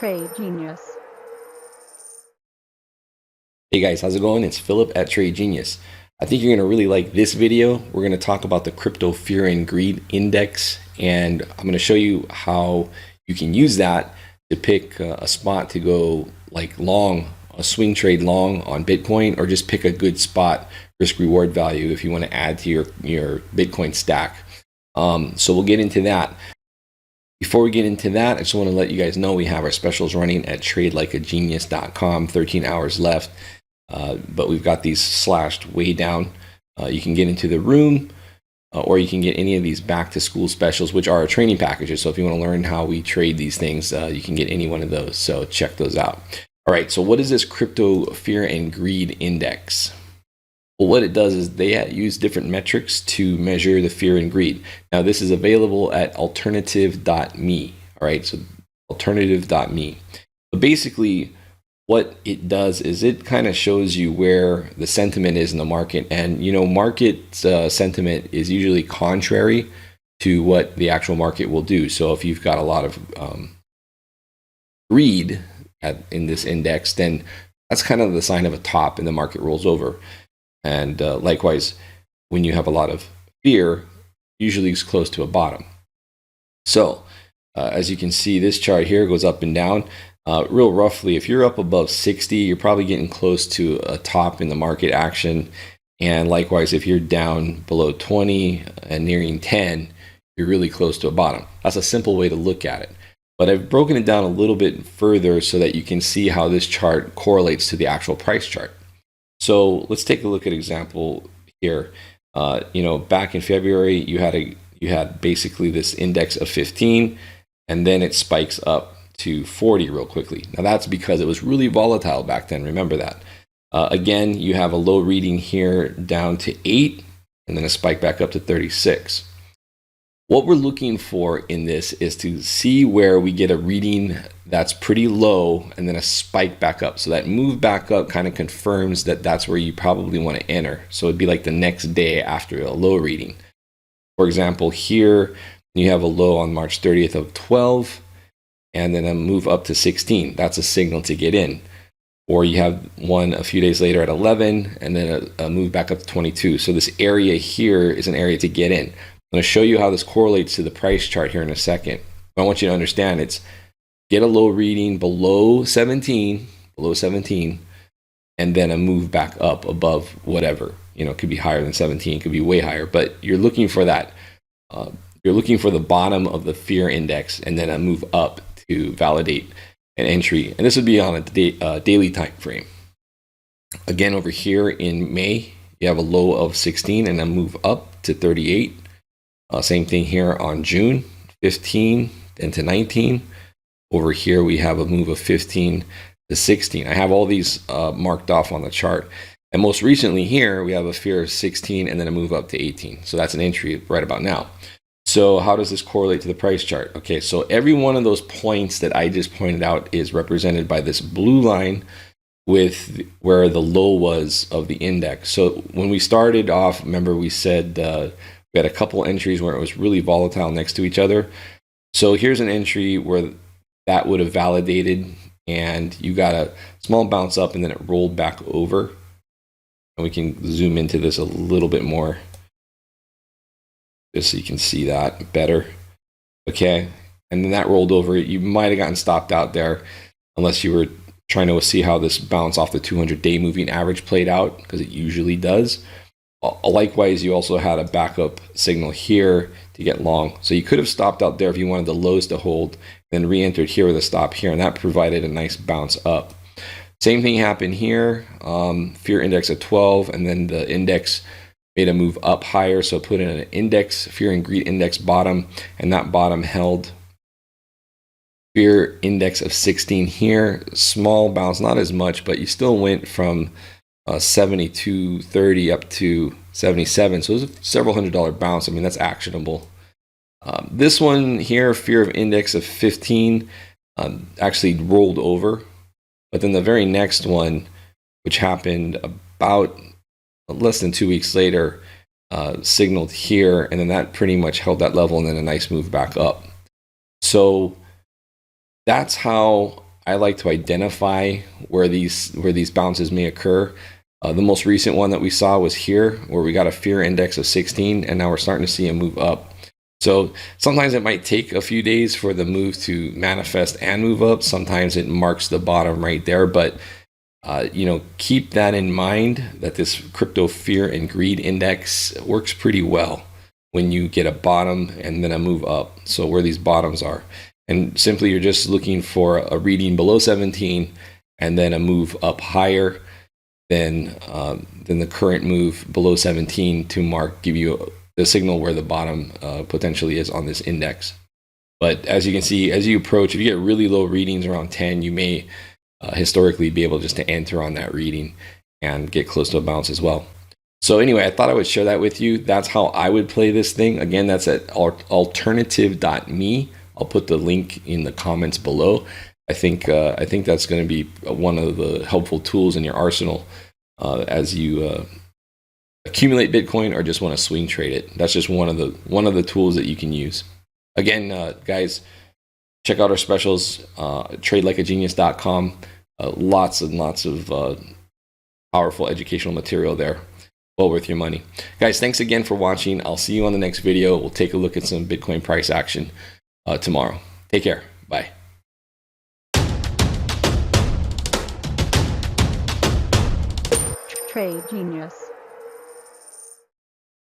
Trade Genius. Hey guys, how's it going? It's Philip at Trade Genius. I think you're going to really like this video. We're going to talk about the crypto fear and greed index, and I'm going to show you how you can use that to pick a spot to go like long, a swing trade long on Bitcoin, or just pick a good spot, risk reward value if you want to add to your Bitcoin stack. So we'll get into that. Before we get into that, I just want to let you guys know we have our specials running at tradelikeagenius.com, 13 hours left. But we've got these slashed way down. You can get into the room, or you can get any of these back to school specials, which are training packages. So if you want to learn how we trade these things, you can get any one of those. So check those out. All right, so what is this crypto fear and greed index? Well, what it does is they use different metrics to measure the fear and greed. Now, this is available at alternative.me. All right, so alternative.me. But basically, what it does is it kind of shows you where the sentiment is in the market. And, you know, market sentiment is usually contrary to what the actual market will do. So if you've got a lot of greed in this index, then that's kind of the sign of a top and the market rolls over. And likewise, when you have a lot of fear, usually it's close to a bottom. So as you can see, this chart here goes up and down. Real roughly, if you're up above 60, you're probably getting close to a top in the market action. And likewise, if you're down below 20 and nearing 10, you're really close to a bottom. That's a simple way to look at it. But I've broken it down a little bit further so that you can see how this chart correlates to the actual price chart. So let's take a look at example here. Back in February, you had basically this index of 15, and then it spikes up to 40 real quickly. Now that's because it was really volatile back then. Remember that. Again, you have a low reading here down to 8, and then a spike back up to 36. What we're looking for in this is to see where we get a reading that's pretty low and then a spike back up. So that move back up kind of confirms that that's where you probably want to enter. So it'd be like the next day after a low reading. For example, here you have a low on March 30th of 12 and then a move up to 16. That's a signal to get in. Or you have one a few days later at 11 and then a move back up to 22. So this area here is an area to get in. I'm going to show you how this correlates to the price chart here in a second. But I want you to understand it's get a low reading below 17, and then a move back up above whatever. You know, it could be higher than 17, it could be way higher, but you're looking for that. You're looking for the bottom of the fear index and then a move up to validate an entry. And this would be on a daily time frame. Again, over here in May, you have a low of 16 and a move up to 38. Same thing here on June 15 and to 19. Over here, we have a move of 15 to 16. I have all these marked off on the chart. And most recently here, we have a fear of 16 and then a move up to 18. So that's an entry right about now. So how does this correlate to the price chart? Okay, so every one of those points that I just pointed out is represented by this blue line with where the low was of the index. So when we started off, remember we said we had a couple entries where it was really volatile next to each other. So here's an entry where that would have validated and you got a small bounce up and then it rolled back over. And we can zoom into this a little bit more just so you can see that better. Okay, and then that rolled over. You might have gotten stopped out there unless you were trying to see how this bounce off the 200-day moving average played out, because it usually does. Likewise, you also had a backup signal here to get long. So you could have stopped out there if you wanted the lows to hold, then re-entered here with a stop here, and that provided a nice bounce up. Same thing happened here, fear index at 12, and then the index made a move up higher, so put in an index, fear and greed index bottom, and that bottom held. Fear index of 16 here, small bounce, not as much, but you still went from 72.30 up to 77, so it was a several $100 bounce. I mean, that's actionable. This one here, fear of index of 15, actually rolled over, but then the very next one, which happened about less than 2 weeks later, signaled here, and then that pretty much held that level and then a nice move back up. So that's how I like to identify where these bounces may occur. The most recent one that we saw was here, where we got a fear index of 16, and now we're starting to see a move up. So sometimes it might take a few days for the move to manifest and move up. Sometimes it marks the bottom right there, but keep that in mind, that this crypto fear and greed index works pretty well when you get a bottom and then a move up. So where these bottoms are, and simply you're just looking for a reading below 17 and then a move up higher than the current move below 17 to give you the signal where the bottom potentially is on this index. But as you can see, as you approach, if you get really low readings around 10, you may historically be able just to enter on that reading and get close to a bounce as well. So anyway, I thought I would share that with you. That's how I would play this thing. Again, that's at alternative.me. I'll put the link in the comments below. I think that's going to be one of the helpful tools in your arsenal as you accumulate Bitcoin or just want to swing trade it. That's just one of the tools that you can use. Again, guys, check out our specials, tradelikeagenius.com. Lots and lots of powerful educational material there. Well worth your money. Guys, thanks again for watching. I'll see you on the next video. We'll take a look at some Bitcoin price action tomorrow. Take care. Bye. Trade Genius.